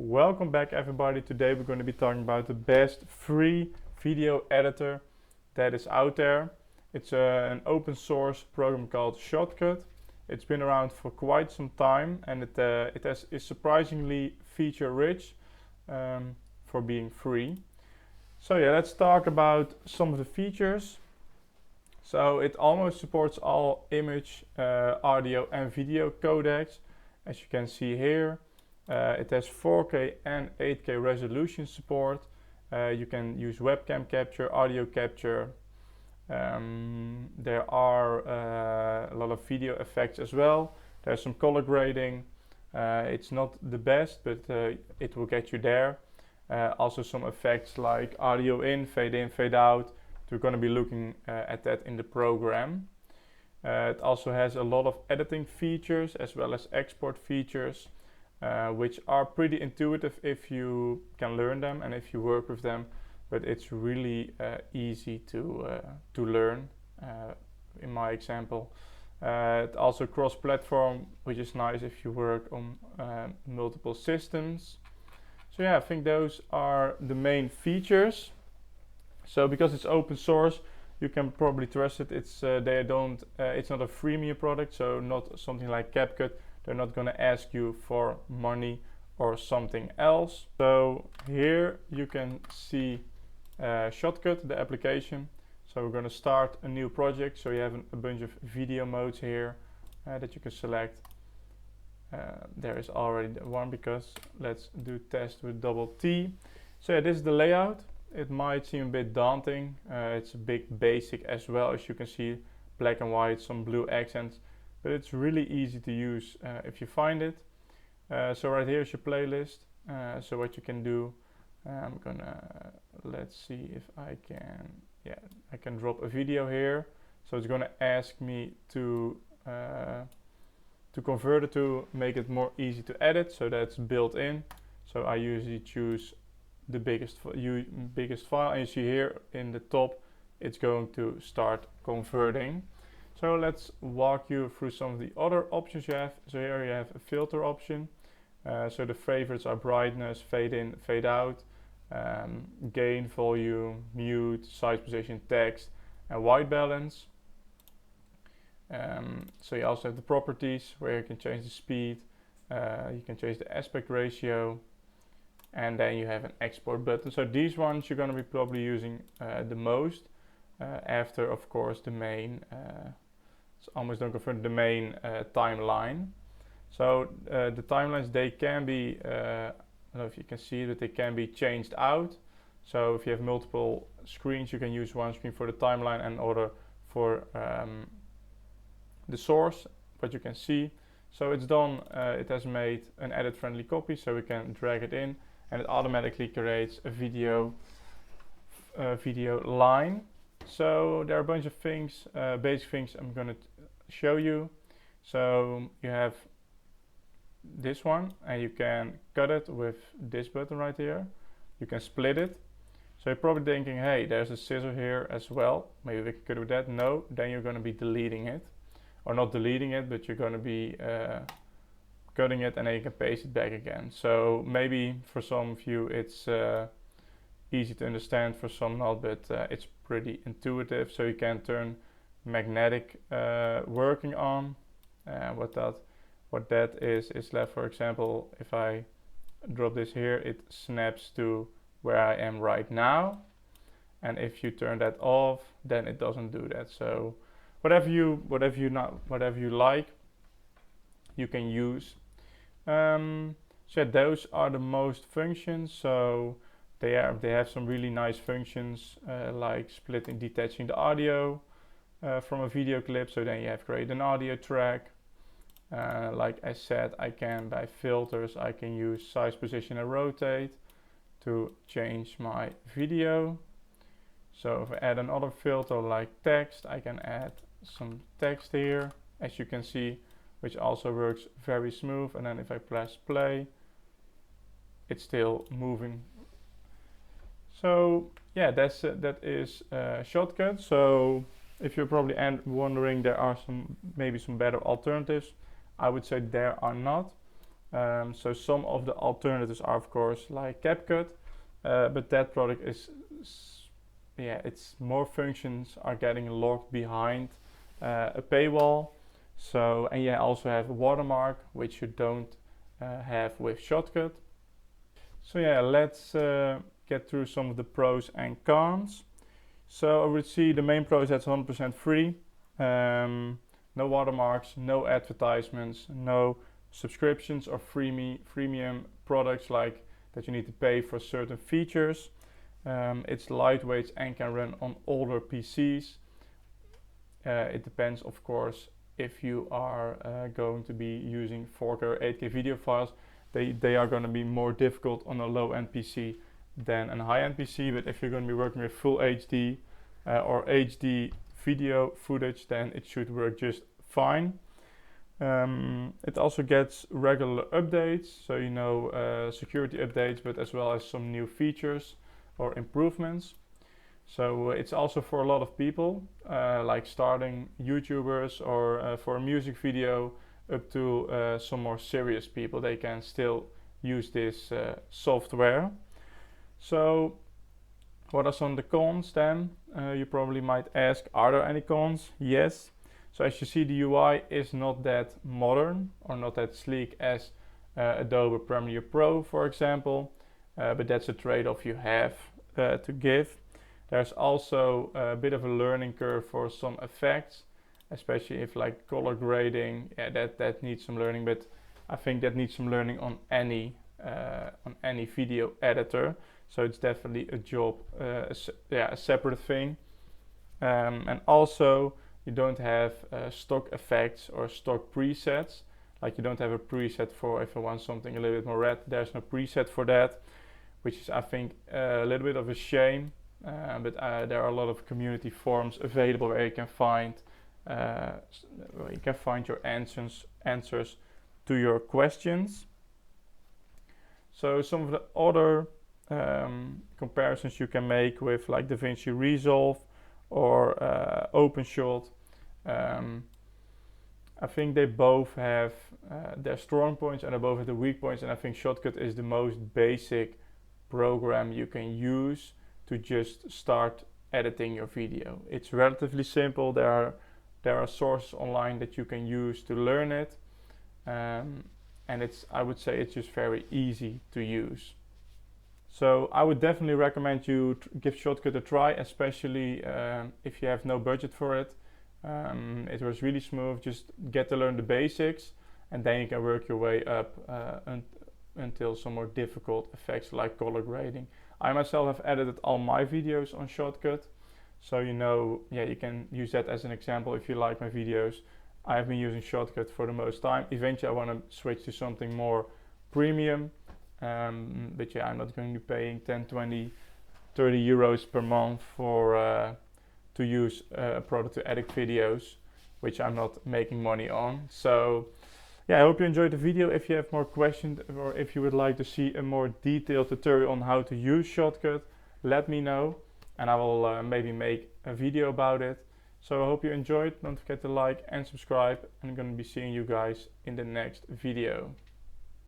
Welcome back everybody. Today we're going to be talking about the best free video editor that is out there. It's an open source program called Shotcut. It's been around for quite some time and is surprisingly feature rich for being free. So yeah, let's talk about some of the features. So it almost supports all image, audio and video codecs, as you can see here. It has 4K and 8K resolution support. You can use webcam capture, audio capture. There are a lot of video effects as well. There's some color grading. It's not the best, but it will get you there. Also some effects like audio in, fade out. We're going to be looking at that in the program. It also has a lot of editing features as well as export features, which are pretty intuitive if you can learn them and if you work with them, but it's really easy to learn in my example. It also cross-platform, which is nice if you work on multiple systems. So yeah, I think those are the main features. So because it's open source, you can probably trust it. It's not a freemium product, so not something like CapCut. They're not going to ask you for money or something else. So here you can see Shotcut, the application. So we're going to start a new project. So you have a bunch of video modes here that you can select. There is already one because let's do test with double T. So yeah, this is the layout. It might seem a bit daunting. It's a bit basic as well, as you can see, black and white, some blue accents, but it's really easy to use if you find it. So right here is your playlist. So what you can do, let's see if I can drop a video here. So it's gonna ask me to convert it to make it more easy to edit. So that's built in. So I usually choose the biggest file, and you see here in the top it's going to start converting. So let's walk you through some of the other options you have. So here you have a filter option. So the favorites are brightness, fade in, fade out, gain, volume, mute, size, position, text, and white balance. So you also have the properties where you can change the speed, you can change the aspect ratio, and then you have an export button. So these ones you're going to be probably using the most after, of course, the main timeline. So the timelines, they can be, I don't know if you can see that they can be changed out. So if you have multiple screens, you can use one screen for the timeline and other for the source, what you can see. So it's done, it has made an edit friendly copy, so we can drag it in and it automatically creates a video line. So there are a bunch of things, basic things I'm going to show you. So you have this one and you can cut it with this button right here. You can split it. So you're probably thinking, hey, there's a scissor here as well. Maybe we can cut with that. No, then you're going to be deleting it. Or not deleting it, but you're going to be cutting it and then you can paste it back again. So maybe for some of you it's easy to understand, for some not, but it's pretty intuitive. So you can turn magnetic working on. What that is left, for example, if I drop this here, it snaps to where I am right now. And if you turn that off, then it doesn't do that. So whatever you like, you can use. So those are the most functions. So they have some really nice functions like splitting, detaching the audio from a video clip. So then you have create an audio track. Like I said, I can by filters I can use size, position, and rotate to change my video. So if I add another filter like text, I can add some text here, as you can see, which also works very smooth. And then if I press play, it's still moving. So yeah, that is Shotcut. So if you're probably wondering, there are maybe some better alternatives. I would say there are not. So some of the alternatives are of course like CapCut, but that product is, its more functions are getting locked behind a paywall. So, and you also have a watermark, which you don't have with Shotcut. So yeah, let's get through some of the pros and cons. So I would see the main pros, that's 100% free. No watermarks, no advertisements, no subscriptions or freemium products like that you need to pay for certain features. It's lightweight and can run on older PCs. It depends, of course, if you are going to be using 4K or 8K video files. They are going to be more difficult on a low-end PC than a high-end PC, but if you're going to be working with full HD or HD video footage, then it should work just fine. It also gets regular updates, so security updates, but as well as some new features or improvements. So it's also for a lot of people, like starting YouTubers or for a music video, up to some more serious people. They can still use this software. So what are some of the cons then? You probably might ask, are there any cons? Yes. So as you see, the UI is not that modern or not that sleek as Adobe Premiere Pro, for example, but that's a trade-off you have to give. There's also a bit of a learning curve for some effects, especially if like color grading, that needs some learning, but I think that needs some learning on any video editor. So it's definitely a job, a separate thing. And also you don't have stock effects or stock presets. Like you don't have a preset for if I want something a little bit more red, there's no preset for that, which is I think a little bit of a shame. But there are a lot of community forums available where you can find your answers to your questions. So some of the other comparisons you can make with like DaVinci Resolve or OpenShot, I think they both have their strong points and they both have the weak points, and I think Shotcut is the most basic program you can use to just start editing your video. It's relatively simple. There are sources online that you can use to learn it, and I would say it's just very easy to use. So I would definitely recommend you give Shotcut a try, especially if you have no budget for it. It was really smooth. Just get to learn the basics, and then you can work your way up until some more difficult effects like color grading. I myself have edited all my videos on Shotcut, so you can use that as an example if you like my videos. I have been using Shotcut for the most time. Eventually I want to switch to something more premium, but I'm not going to be paying 10, 20, 30 euros per month for to use a product to edit videos, which I'm not making money on. So yeah, I hope you enjoyed the video. If you have more questions or if you would like to see a more detailed tutorial on how to use Shotcut, let me know and I will maybe make a video about it. So I hope you enjoyed. Don't forget to like and subscribe, and I'm going to be seeing you guys in the next video.